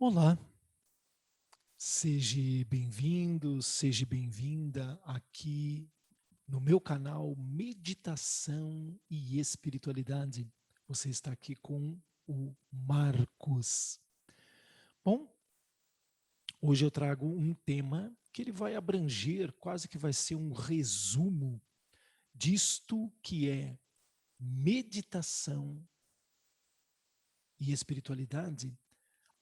Olá, seja bem-vindo, seja bem-vinda aqui no meu canal Meditação e Espiritualidade. Você está aqui com o Marcos. Bom, hoje eu trago um tema que ele vai abranger, quase que vai ser um resumo disto que é meditação e espiritualidade,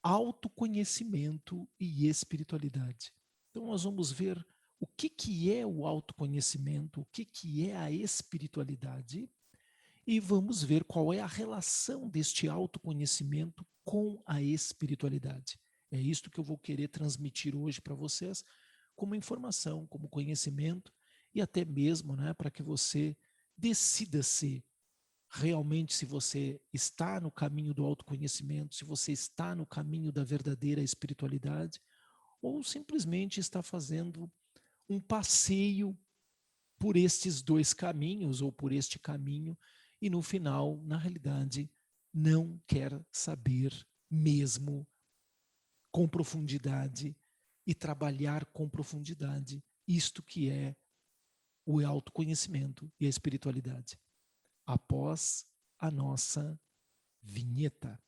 autoconhecimento e espiritualidade. Então nós vamos ver o que é o autoconhecimento, o que é a espiritualidade e vamos ver qual é a relação deste autoconhecimento com a espiritualidade. É isto que eu vou querer transmitir hoje para vocês como informação, como conhecimento e até mesmo, né, para que você decida se realmente se você está no caminho do autoconhecimento, se você está no caminho da verdadeira espiritualidade, ou simplesmente está fazendo um passeio por estes dois caminhos, ou por este caminho, e no final, na realidade, não quer saber mesmo com profundidade e trabalhar com profundidade isto que é o autoconhecimento e a espiritualidade. Após a nossa vinheta.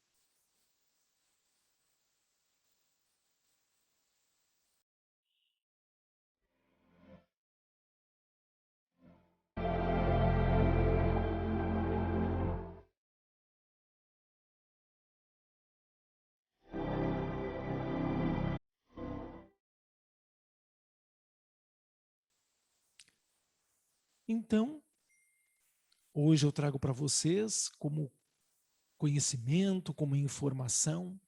Então, hoje eu trago para vocês como conhecimento, como informação,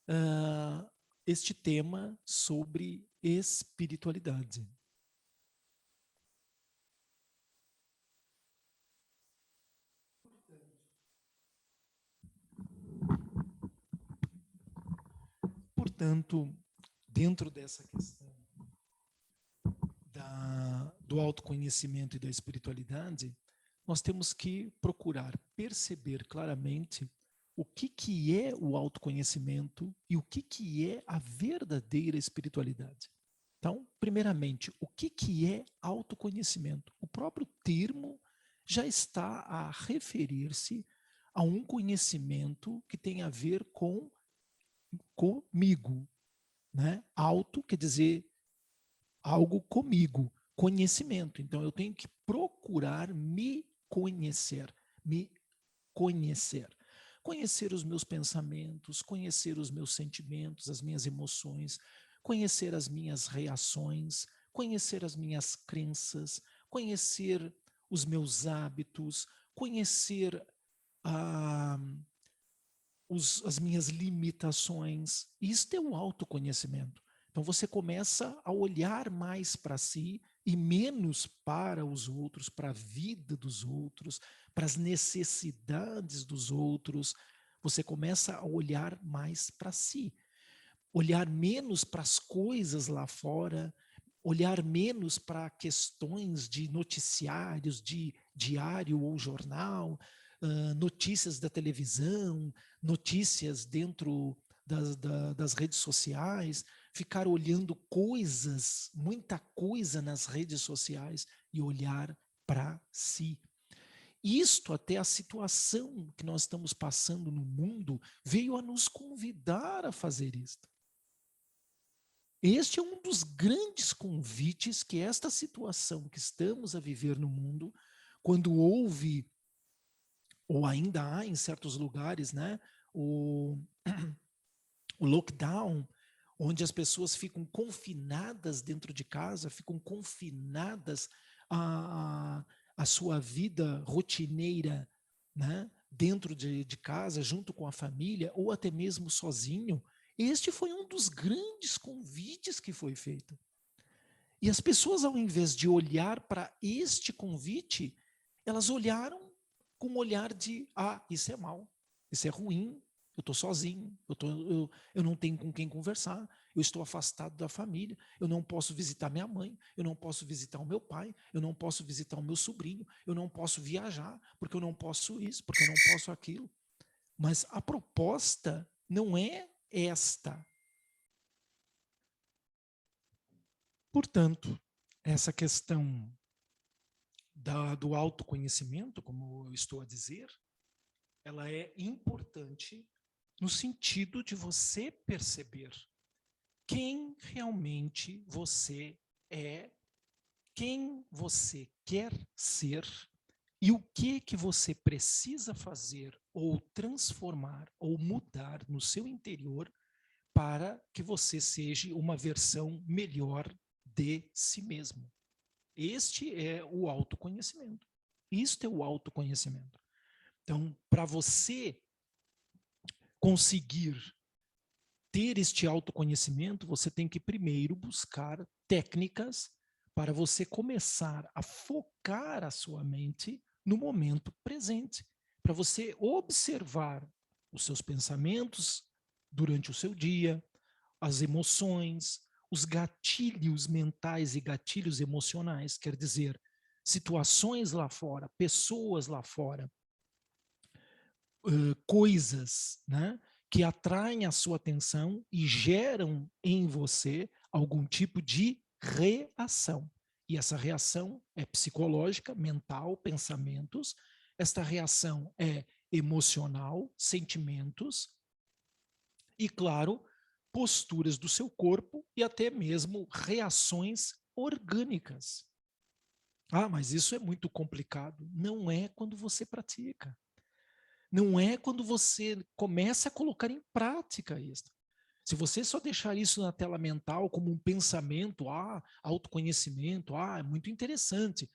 uh, este tema sobre espiritualidade. Portanto, dentro dessa questão do autoconhecimento e da espiritualidade, nós temos que procurar perceber claramente o que é o autoconhecimento e o que é a verdadeira espiritualidade. Então, primeiramente, o que é autoconhecimento? O próprio termo já está a referir-se a um conhecimento que tem a ver com comigo, né? Auto quer dizer algo comigo, conhecimento. Então eu tenho que procurar me conhecer, me conhecer. Conhecer os meus pensamentos, conhecer os meus sentimentos, as minhas emoções, conhecer as minhas reações, conhecer as minhas crenças, conhecer os meus hábitos, conhecer ah, as minhas limitações. Isto é o autoconhecimento. Então você começa a olhar mais para si e menos para os outros, para a vida dos outros, para as necessidades dos outros. Você começa a olhar mais para si, olhar menos para as coisas lá fora, olhar menos para questões de noticiários, de diário ou jornal, notícias da televisão, notícias dentro das redes sociais, ficar olhando coisas, muita coisa nas redes sociais e olhar para si. Isto até a situação que nós estamos passando no mundo veio a nos convidar a fazer isto. Este é um dos grandes convites que esta situação que estamos a viver no mundo, quando houve, ou ainda há em certos lugares, né, o, o lockdown, onde as pessoas ficam confinadas dentro de casa, ficam confinadas à sua vida rotineira, né, dentro de casa, junto com a família, ou até mesmo sozinho. Este foi um dos grandes convites que foi feito. E as pessoas, ao invés de olhar para este convite, elas olharam com um olhar de: ah, isso é mal, isso é ruim, eu estou sozinho, eu não tenho com quem conversar, eu estou afastado da família, eu não posso visitar minha mãe, eu não posso visitar o meu pai, eu não posso visitar o meu sobrinho, eu não posso viajar, porque eu não posso isso, porque eu não posso aquilo. Mas a proposta não é esta. Portanto, essa questão do autoconhecimento, como eu estou a dizer, ela é importante no sentido de você perceber quem realmente você é, quem você quer ser e o que você precisa fazer ou transformar ou mudar no seu interior para que você seja uma versão melhor de si mesmo. Este é o autoconhecimento. Isto é o autoconhecimento. Então, para você conseguir ter este autoconhecimento, você tem que primeiro buscar técnicas para você começar a focar a sua mente no momento presente, para você observar os seus pensamentos durante o seu dia, as emoções, os gatilhos mentais e gatilhos emocionais, quer dizer, situações lá fora, pessoas lá fora, coisas, né, que atraem a sua atenção e geram em você algum tipo de reação. E essa reação é psicológica, mental, pensamentos. Esta reação é emocional, sentimentos. E, claro, posturas do seu corpo e até mesmo reações orgânicas. Ah, mas isso é muito complicado. Não é quando você pratica. Não é quando você começa a colocar em prática isso. Se você só deixar isso na tela mental como um pensamento, autoconhecimento, é muito interessante,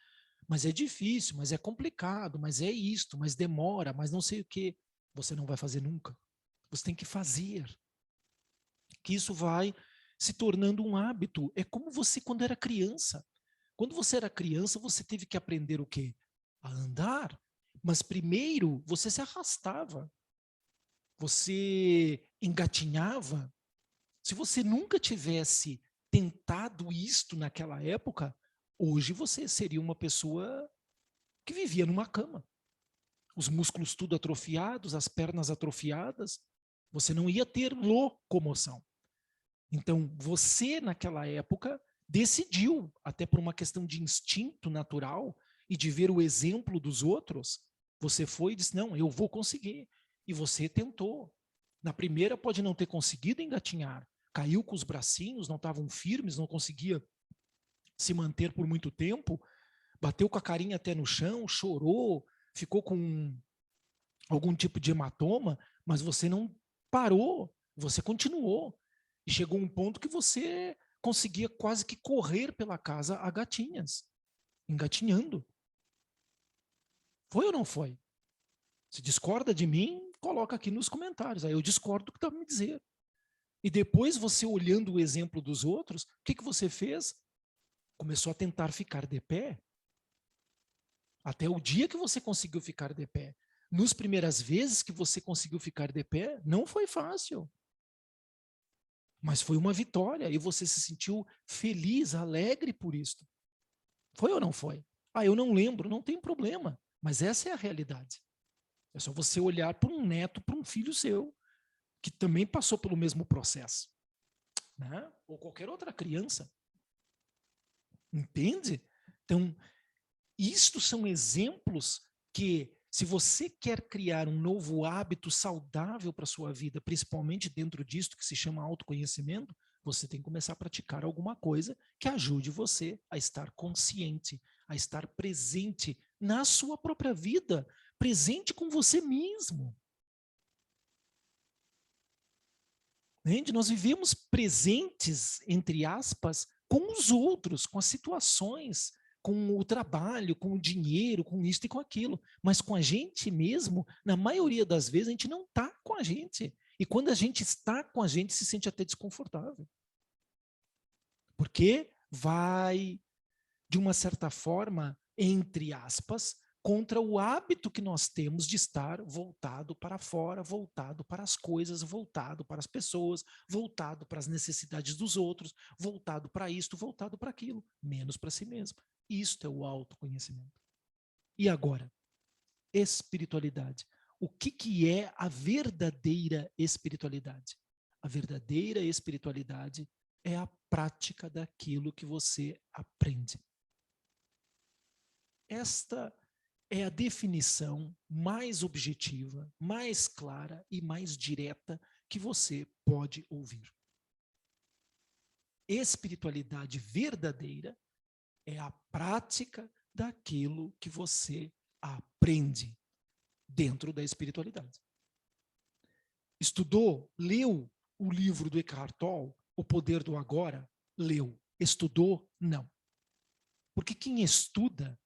mas é difícil, mas é complicado, mas é isto, mas demora, mas não sei o quê, você não vai fazer nunca. Você tem que fazer. Que isso vai se tornando um hábito. É como você quando era criança. Quando você era criança, você teve que aprender o quê? A andar. Mas primeiro você se arrastava, você engatinhava. Se você nunca tivesse tentado isto naquela época, hoje você seria uma pessoa que vivia numa cama. Os músculos tudo atrofiados, as pernas atrofiadas, você não ia ter locomoção. Então, você, naquela época, decidiu, até por uma questão de instinto natural e de ver o exemplo dos outros, você foi e disse: não, eu vou conseguir. E você tentou. Na primeira, pode não ter conseguido engatinhar, caiu com os bracinhos, não estavam firmes, não conseguia se manter por muito tempo, bateu com a carinha até no chão, chorou, ficou com algum tipo de hematoma, mas você não parou, você continuou. E chegou um ponto que você conseguia quase que correr pela casa a gatinhas, engatinhando. Foi ou não foi? Se discorda de mim, coloca aqui nos comentários. Aí eu discordo do que está me dizer. E depois você olhando o exemplo dos outros, o que você fez? Começou a tentar ficar de pé. Até o dia que você conseguiu ficar de pé. Nos primeiras vezes que você conseguiu ficar de pé, não foi fácil. Mas foi uma vitória e você se sentiu feliz, alegre por isso. Foi ou não foi? Eu não lembro, não tem problema. Mas essa é a realidade. É só você olhar para um neto, para um filho seu, que também passou pelo mesmo processo. Né? Ou qualquer outra criança. Entende? Então, isto são exemplos que, se você quer criar um novo hábito saudável para a sua vida, principalmente dentro disto que se chama autoconhecimento, você tem que começar a praticar alguma coisa que ajude você a estar consciente, a estar presente na sua própria vida, presente com você mesmo. Entende? Nós vivemos presentes, entre aspas, com os outros, com as situações, com o trabalho, com o dinheiro, com isso e com aquilo. Mas com a gente mesmo, na maioria das vezes, a gente não está com a gente. E quando a gente está com a gente, se sente até desconfortável. Porque vai, de uma certa forma, entre aspas, contra o hábito que nós temos de estar voltado para fora, voltado para as coisas, voltado para as pessoas, voltado para as necessidades dos outros, voltado para isto, voltado para aquilo, menos para si mesmo. Isto é o autoconhecimento. E agora, espiritualidade. o que é a verdadeira espiritualidade. A verdadeira espiritualidade é a prática daquilo que você aprende. Esta é a definição mais objetiva, mais clara e mais direta que você pode ouvir. Espiritualidade verdadeira é a prática daquilo que você aprende dentro da espiritualidade. Estudou, leu o livro do Eckhart Tolle, O Poder do Agora? Leu. Estudou? Não. Porque quem estuda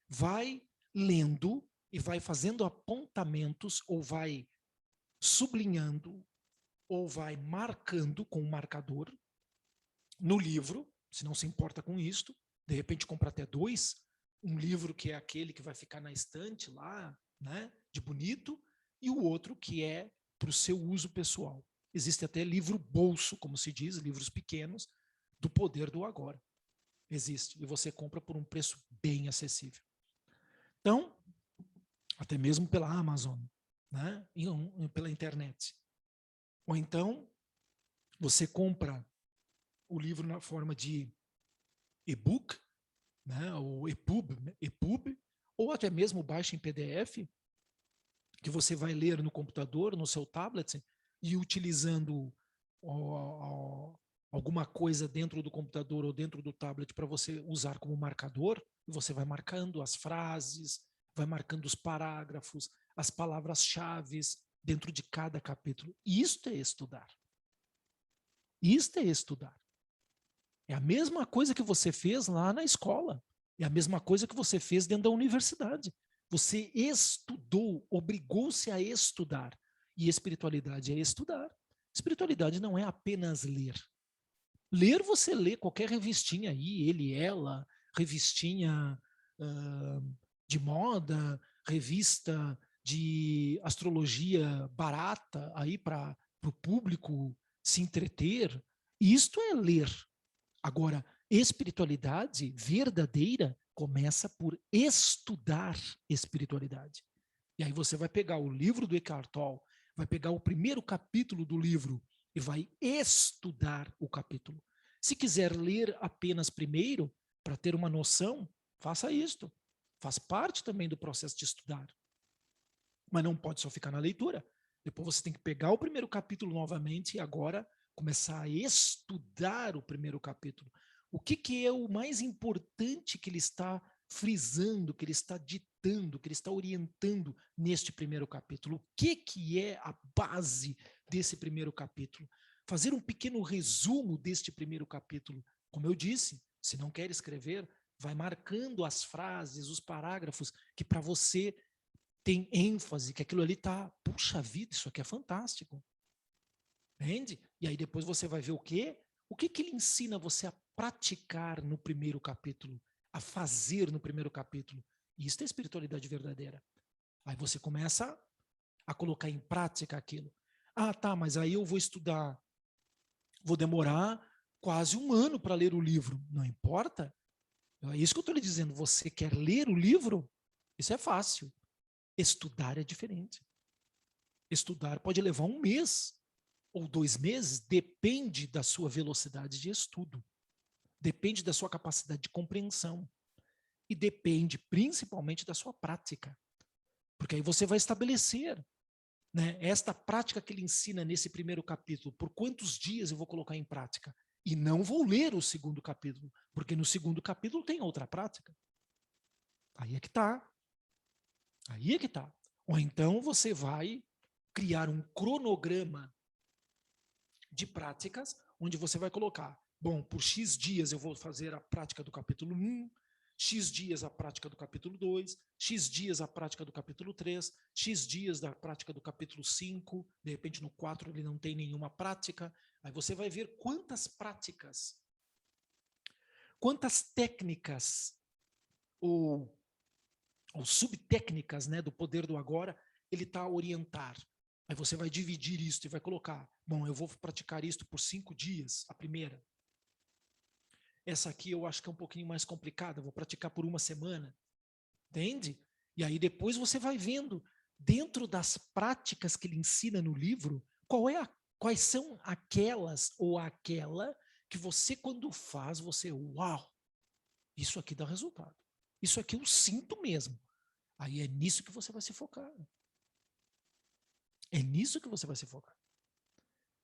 vai lendo e vai fazendo apontamentos ou vai sublinhando ou vai marcando com um marcador no livro, se não se importa com isto, de repente compra até 2, um livro que é aquele que vai ficar na estante lá, né, de bonito, e o outro que é para o seu uso pessoal. Existe até livro bolso, como se diz, livros pequenos, do Poder do Agora. Existe, e você compra por um preço bem acessível. Então, até mesmo pela Amazon, né, pela internet. Ou então, você compra o livro na forma de e-book, né, ou EPUB, ou até mesmo baixa em PDF, que você vai ler no computador, no seu tablet, e utilizando alguma coisa dentro do computador ou dentro do tablet para você usar como marcador, e você vai marcando as frases, vai marcando os parágrafos, as palavras-chave dentro de cada capítulo. Isto é estudar. Isto é estudar. É a mesma coisa que você fez lá na escola. É a mesma coisa que você fez dentro da universidade. Você estudou, obrigou-se a estudar. E espiritualidade é estudar. Espiritualidade não é apenas ler. Ler, você lê qualquer revistinha aí, ele, ela, revistinha de moda, revista de astrologia barata aí para o público se entreter. Isto é ler. Agora, espiritualidade verdadeira começa por estudar espiritualidade. E aí você vai pegar o livro do Eckhart Tolle, vai pegar o primeiro capítulo do livro e vai estudar o capítulo. Se quiser ler apenas primeiro, para ter uma noção, faça isto. Faz parte também do processo de estudar. Mas não pode só ficar na leitura. Depois você tem que pegar o primeiro capítulo novamente e agora começar a estudar o primeiro capítulo. O que é o mais importante que ele está frisando, que ele está ditando, que ele está orientando neste primeiro capítulo? O que é a base desse primeiro capítulo? Fazer um pequeno resumo deste primeiro capítulo. Como eu disse, se não quer escrever, vai marcando as frases, os parágrafos que para você tem ênfase, que aquilo ali está, puxa vida, isso aqui é fantástico. Entende? E aí depois você vai ver o quê? O que ele ensina você a praticar no primeiro capítulo, a fazer no primeiro capítulo. Isso é espiritualidade verdadeira. Aí você começa a colocar em prática aquilo. Ah, tá, mas aí eu vou estudar, vou demorar quase 1 ano para ler o livro. Não importa. É isso que eu estou lhe dizendo. Você quer ler o livro? Isso é fácil. Estudar é diferente. Estudar pode levar 1 mês ou 2 meses, depende da sua velocidade de estudo, depende da sua capacidade de compreensão e depende principalmente da sua prática. Porque aí você vai estabelecer, né, esta prática que ele ensina nesse primeiro capítulo, por quantos dias eu vou colocar em prática? E não vou ler o segundo capítulo, porque no segundo capítulo tem outra prática. Aí é que está. Aí é que está. Ou então você vai criar um cronograma de práticas, onde você vai colocar, bom, por X dias eu vou fazer a prática do capítulo 1, X dias a prática do capítulo 2, X dias a prática do capítulo 3, X dias da prática do capítulo 5, de repente no 4 ele não tem nenhuma prática, aí você vai ver quantas práticas, quantas técnicas ou subtécnicas, né, do poder do agora, ele está a orientar. Aí você vai dividir isso e vai colocar, bom, eu vou praticar isto por 5 dias, a primeira. Essa aqui eu acho que é um pouquinho mais complicada, vou praticar por 1 semana. Entende? E aí depois você vai vendo, dentro das práticas que ele ensina no livro, quais são aquelas ou aquela que você, quando faz, você, uau, isso aqui dá resultado. Isso aqui eu sinto mesmo. Aí é nisso que você vai se focar. É nisso que você vai se focar.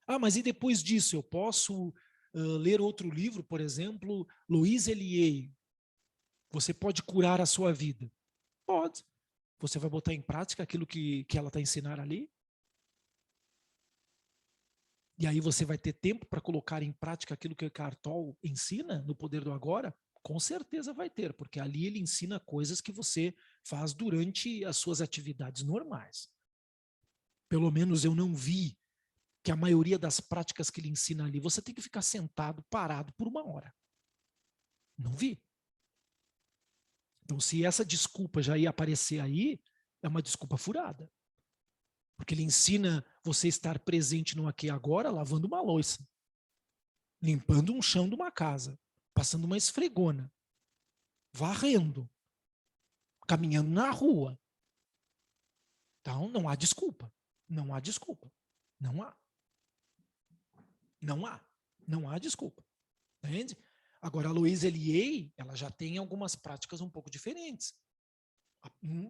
Ah, mas e depois disso? Eu posso ler outro livro, por exemplo, Louise Hay. Você pode curar a sua vida? Pode. Você vai botar em prática aquilo que ela está ensinando ali? E aí você vai ter tempo para colocar em prática aquilo que o Eckhart Tolle ensina no Poder do Agora? Com certeza vai ter, porque ali ele ensina coisas que você faz durante as suas atividades normais. Pelo menos eu não vi que a maioria das práticas que ele ensina ali, você tem que ficar sentado, parado por 1 hora. Não vi. Então, se essa desculpa já ia aparecer aí, é uma desculpa furada. Porque ele ensina você estar presente no aqui e agora, lavando uma louça, limpando um chão de uma casa, passando uma esfregona, varrendo, caminhando na rua. Então, não há desculpa. Não há desculpa. Não há. Não há. Não há desculpa. Entende? Agora, a Louise Hay, ela já tem algumas práticas um pouco diferentes.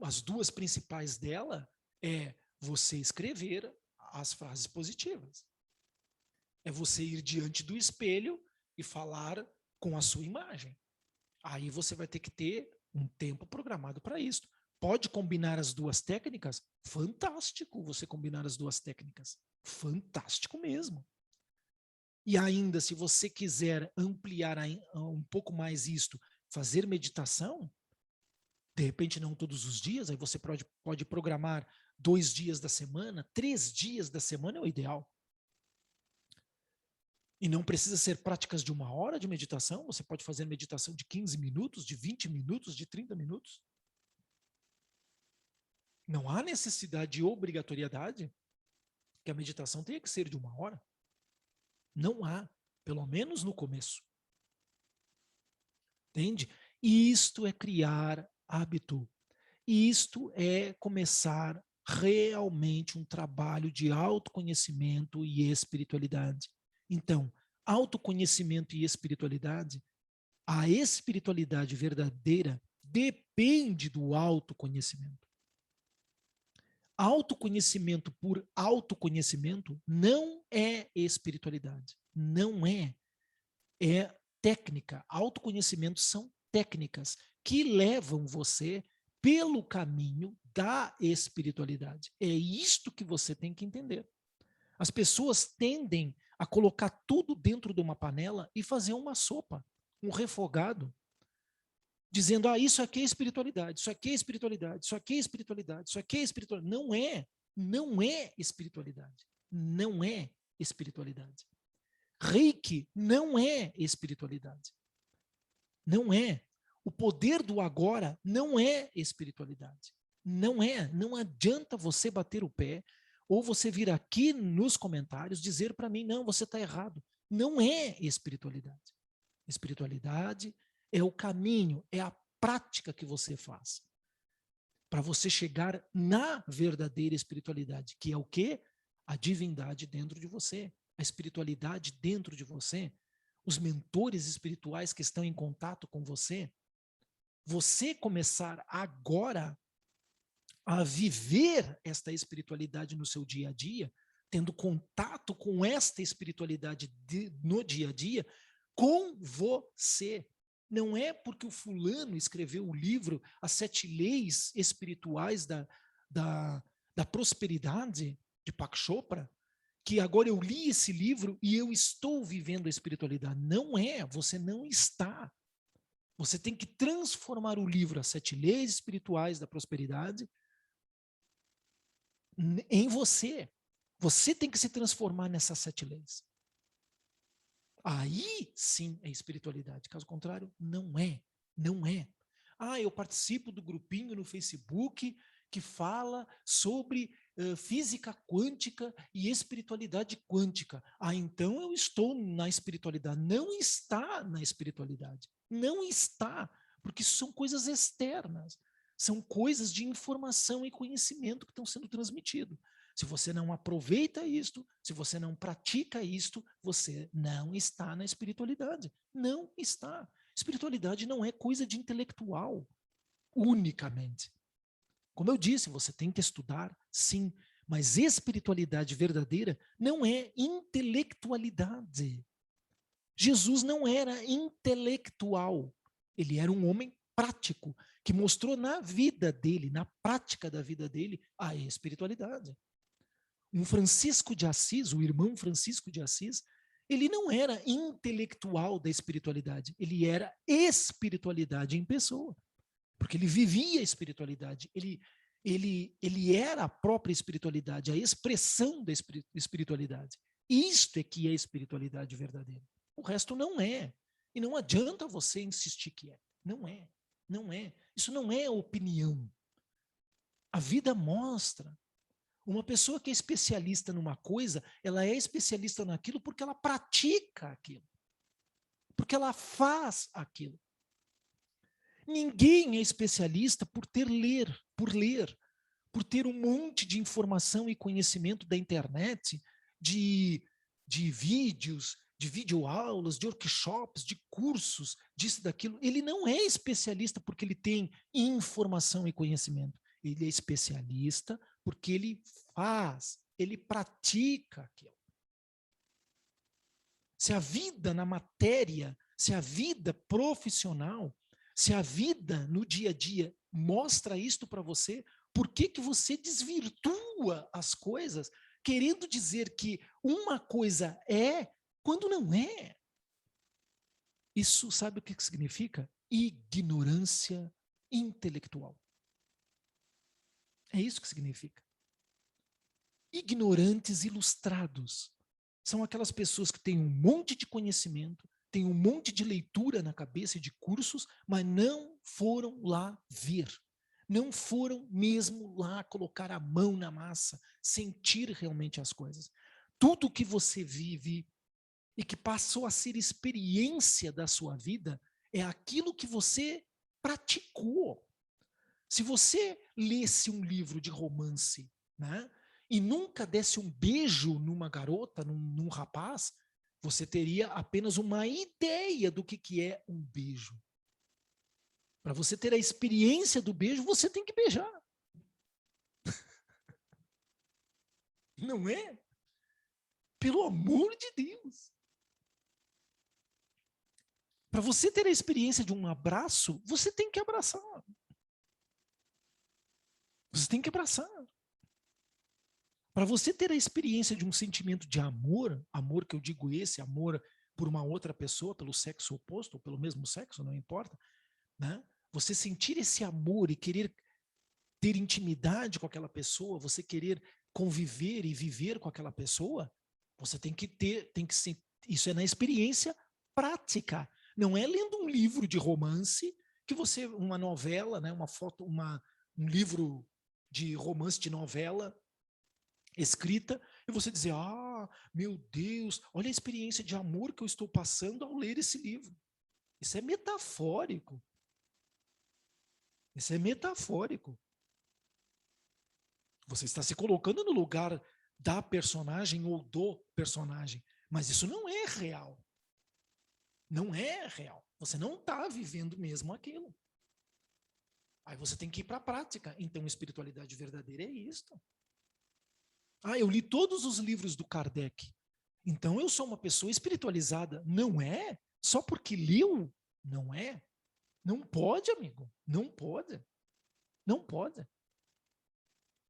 As duas principais dela é você escrever as frases positivas. É você ir diante do espelho e falar com a sua imagem. Aí você vai ter que ter um tempo programado para isso. Pode combinar as duas técnicas? Fantástico você combinar as duas técnicas. Fantástico mesmo. E ainda, se você quiser ampliar um pouco mais isto, fazer meditação, de repente não todos os dias, aí você pode programar 2 dias da semana, 3 dias da semana é o ideal. E não precisa ser práticas de 1 hora de meditação, você pode fazer meditação de 15 minutos, de 20 minutos, de 30 minutos. Não há necessidade de obrigatoriedade que a meditação tenha que ser de 1 hora. Não há, pelo menos no começo. Entende? Isto é criar hábito. Isto é começar realmente um trabalho de autoconhecimento e espiritualidade. Então, autoconhecimento e espiritualidade, a espiritualidade verdadeira depende do autoconhecimento. Autoconhecimento por autoconhecimento não é espiritualidade. Não é. É técnica. Autoconhecimento são técnicas que levam você pelo caminho da espiritualidade. É isto que você tem que entender. As pessoas tendem a colocar tudo dentro de uma panela e fazer uma sopa, um refogado, dizendo, isso aqui é espiritualidade, isso aqui é espiritualidade, isso aqui é espiritualidade, isso aqui é espiritualidade. Não é. Não é espiritualidade. Não é espiritualidade. Reiki não é espiritualidade. Não é. O poder do agora não é espiritualidade. Não é. Não adianta você bater o pé ou você vir aqui nos comentários dizer para mim, não, você está errado. Não é espiritualidade. Espiritualidade é o caminho, é a prática que você faz para você chegar na verdadeira espiritualidade, que é o quê? A divindade dentro de você, a espiritualidade dentro de você, os mentores espirituais que estão em contato com você. Você começar agora a viver esta espiritualidade no seu dia a dia, tendo contato com esta espiritualidade no dia a dia, com você. Não é porque o fulano escreveu o livro As 7 Leis Espirituais da Prosperidade, de Deepak Chopra, que agora eu li esse livro e eu estou vivendo a espiritualidade. Não é, você não está. Você tem que transformar o livro As 7 Leis Espirituais da Prosperidade em você. Você tem que se transformar nessas 7 leis. Aí sim é espiritualidade. Caso contrário, não é. Não é. Eu participo do grupinho no Facebook que fala sobre física quântica e espiritualidade quântica. Então eu estou na espiritualidade. Não está na espiritualidade. Não está. Porque isso são coisas externas. São coisas de informação e conhecimento que estão sendo transmitidos. Se você não aproveita isto, se você não pratica isto, você não está na espiritualidade. Não está. Espiritualidade não é coisa de intelectual, unicamente. Como eu disse, você tem que estudar, sim, mas espiritualidade verdadeira não é intelectualidade. Jesus não era intelectual, ele era um homem prático, que mostrou na vida dele, na prática da vida dele, a espiritualidade. Um Francisco de Assis, o irmão Francisco de Assis, ele não era intelectual da espiritualidade, ele era espiritualidade em pessoa, porque ele vivia a espiritualidade, ele era a própria espiritualidade, a expressão da espiritualidade. Isto é que é espiritualidade verdadeira. O resto não é. E não adianta você insistir que é. Não é. Não é. Isso não é opinião. A vida mostra. Uma pessoa que é especialista numa coisa, ela é especialista naquilo porque ela pratica aquilo. Porque ela faz aquilo. Ninguém é especialista por ler, por ter um monte de informação e conhecimento da internet, de vídeos, de videoaulas, de workshops, de cursos, disso, daquilo. Ele não é especialista porque ele tem informação e conhecimento. Ele é especialista porque ele faz, ele pratica aquilo. Se a vida na matéria, se a vida profissional, se a vida no dia a dia mostra isto para você, por que que você desvirtua as coisas, querendo dizer que uma coisa é quando não é? Isso sabe o que significa? Ignorância intelectual. É isso que significa. Ignorantes ilustrados são aquelas pessoas que têm um monte de conhecimento, têm um monte de leitura na cabeça e de cursos, mas não foram lá ver. Não foram mesmo lá colocar a mão na massa, sentir realmente as coisas. Tudo que você vive e que passou a ser experiência da sua vida é aquilo que você praticou. Se você lesse um livro de romance, né, e nunca desse um beijo numa garota, num rapaz, você teria apenas uma ideia do que é um beijo. Para você ter a experiência do beijo, você tem que beijar. Não é? Pelo amor de Deus. Para você ter a experiência de um abraço, você tem que abraçar. Você tem que abraçar. Para você ter a experiência de um sentimento de amor, amor que eu digo esse, amor por uma outra pessoa, pelo sexo oposto, ou pelo mesmo sexo, não importa, né? Você sentir esse amor e querer ter intimidade com aquela pessoa, você querer conviver e viver com aquela pessoa, você tem que ter, isso é na experiência prática. Não é lendo um livro de romance que você, uma novela, né, um livro de romance de novela escrita, e você dizer, meu Deus, olha a experiência de amor que eu estou passando ao ler esse livro. Isso é metafórico. Isso é metafórico. Você está se colocando no lugar da personagem ou do personagem, mas isso não é real. Não é real. Você não está vivendo mesmo aquilo. Aí você tem que ir para a prática. Então, espiritualidade verdadeira é isto. Eu li todos os livros do Kardec. Então, eu sou uma pessoa espiritualizada. Não é? Só porque leu? Não é? Não pode, amigo. Não pode. Não pode.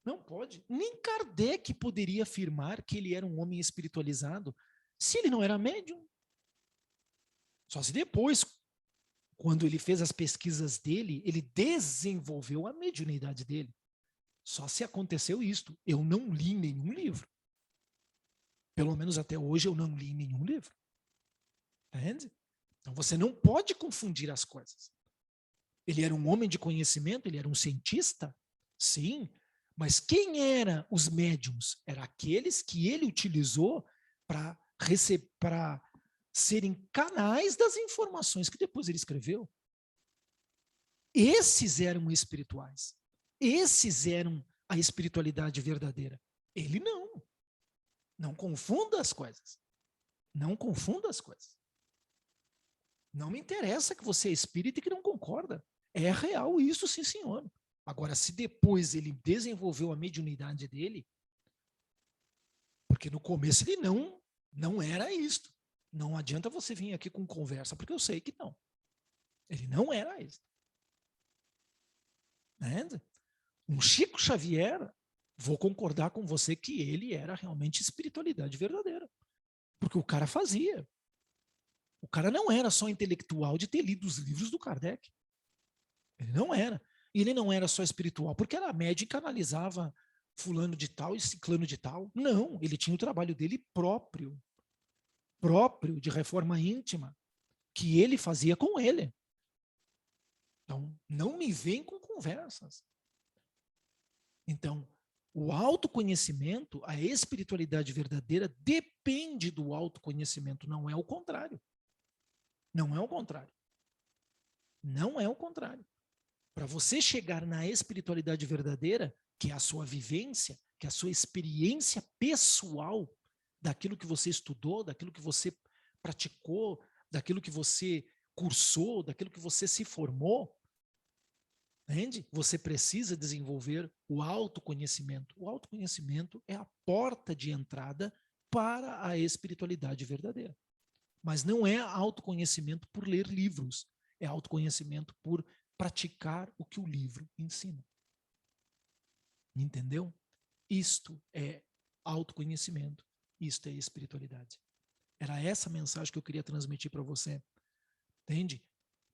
Não pode. Nem Kardec poderia afirmar que ele era um homem espiritualizado se ele não era médium. Só se depois, quando ele fez as pesquisas dele, ele desenvolveu a mediunidade dele. Só se aconteceu isto. Eu não li nenhum livro. Pelo menos até hoje eu não li nenhum livro. Entende? Então você não pode confundir as coisas. Ele era um homem de conhecimento, ele era um cientista? Sim. Mas quem eram os médiums? Eram aqueles que ele utilizou para serem canais das informações que depois ele escreveu. Esses eram espirituais. Esses eram a espiritualidade verdadeira. Ele não. Não confunda as coisas. Não confunda as coisas. Não me interessa que você é espírita e que não concorda. É real isso, sim, senhor. Agora, se depois ele desenvolveu a mediunidade dele, porque no começo ele não era isto. Não adianta você vir aqui com conversa, porque eu sei que não. Ele não era isso. Né? Um Chico Xavier, vou concordar com você que ele era realmente espiritualidade verdadeira. Porque o cara fazia. O cara não era só intelectual de ter lido os livros do Kardec. Ele não era. E ele não era só espiritual, porque era médium e canalizava fulano de tal e ciclano de tal. Não, ele tinha o trabalho dele próprio de reforma íntima, que ele fazia com ele. Então, não me vem com conversas. Então, o autoconhecimento, a espiritualidade verdadeira depende do autoconhecimento, não é o contrário. Não é o contrário. Não é o contrário. Para você chegar na espiritualidade verdadeira, que é a sua vivência, que é a sua experiência pessoal daquilo que você estudou, daquilo que você praticou, daquilo que você cursou, daquilo que você se formou, entende? Você precisa desenvolver o autoconhecimento. O autoconhecimento é a porta de entrada para a espiritualidade verdadeira. Mas não é autoconhecimento por ler livros, é autoconhecimento por praticar o que o livro ensina. Entendeu? Isto é autoconhecimento, isto é espiritualidade. Era essa mensagem que eu queria transmitir para você. Entende?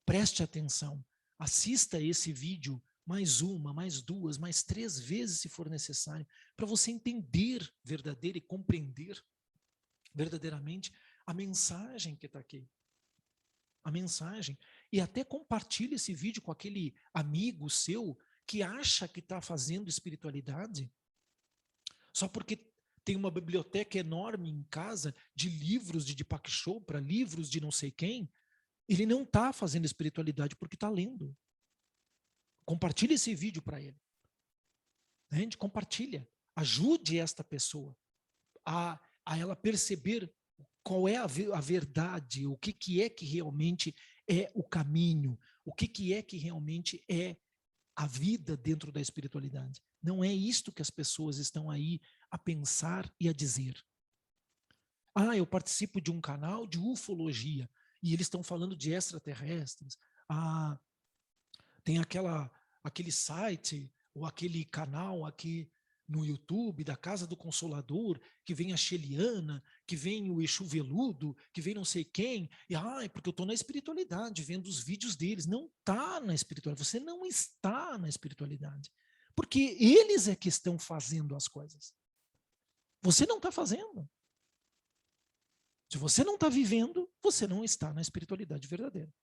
Preste atenção. Assista esse vídeo mais uma, mais duas, mais 3 vezes se for necessário, para você entender verdadeira e compreender verdadeiramente a mensagem que está aqui. A mensagem. E até compartilhe esse vídeo com aquele amigo seu que acha que está fazendo espiritualidade só porque tem uma biblioteca enorme em casa de livros de Deepak Chopra, livros de não sei quem. Ele não está fazendo espiritualidade porque está lendo. Compartilhe esse vídeo para ele. Entende? Compartilha. Ajude esta pessoa a ela perceber qual é a verdade, o que é que realmente é o caminho, o que é que realmente é a vida dentro da espiritualidade. Não é isto que as pessoas estão aí a pensar e a dizer. Ah, eu participo de um canal de ufologia e eles estão falando de extraterrestres. Ah, tem aquele site ou aquele canal aqui no YouTube da Casa do Consolador, que vem a Sheliana, que vem o Exu Veludo, que vem não sei quem, e é porque eu estou na espiritualidade, vendo os vídeos deles. Não está na espiritualidade, você não está na espiritualidade. Porque eles é que estão fazendo as coisas. Você não está fazendo. Se você não está vivendo, você não está na espiritualidade verdadeira.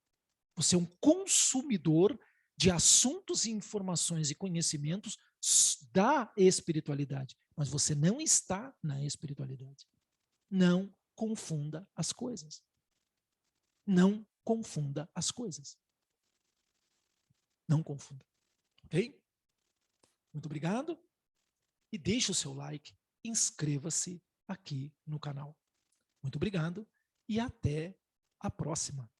Você é um consumidor de assuntos, informações e conhecimentos da espiritualidade, mas você não está na espiritualidade. Não confunda as coisas. Não confunda as coisas. Não confunda. Ok? Muito obrigado. E deixe o seu like. Inscreva-se aqui no canal. Muito obrigado e até a próxima.